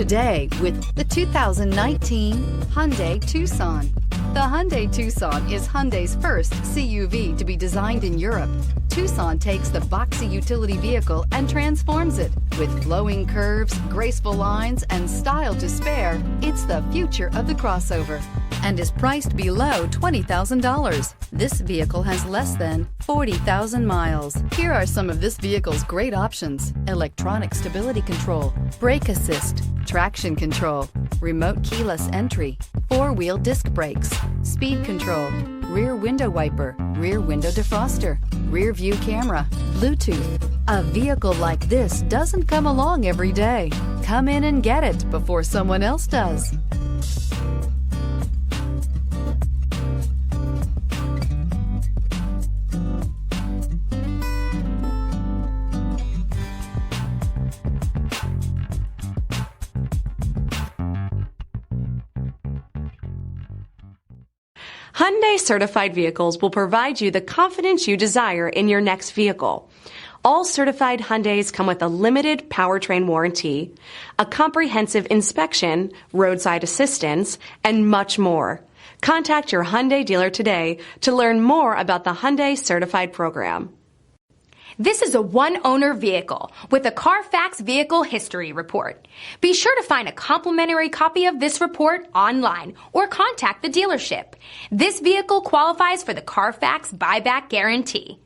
Today with the 2019 Hyundai Tucson. The Hyundai Tucson is Hyundai's first CUV to be designed in Europe. Tucson takes the boxy utility vehicle and transforms it. With flowing curves, graceful lines, and style to spare, it's the future of the crossover and is priced below $20,000. This vehicle has less than 40,000 miles. Here are some of this vehicle's great options: electronic stability control, brake assist, traction control, remote keyless entry, four-wheel disc brakes, speed control, rear window wiper, rear window defroster, rear view camera, Bluetooth. A vehicle like this doesn't come along every day. Come in and get it before someone else does. Hyundai certified vehicles will provide you the confidence you desire in your next vehicle. All certified Hyundais come with a limited powertrain warranty, a comprehensive inspection, roadside assistance, and much more. Contact your Hyundai dealer today to learn more about the Hyundai certified program. This is a one-owner vehicle with a Carfax Vehicle History Report. Be sure to find a complimentary copy of this report online or contact the dealership. This vehicle qualifies for the Carfax Buyback Guarantee.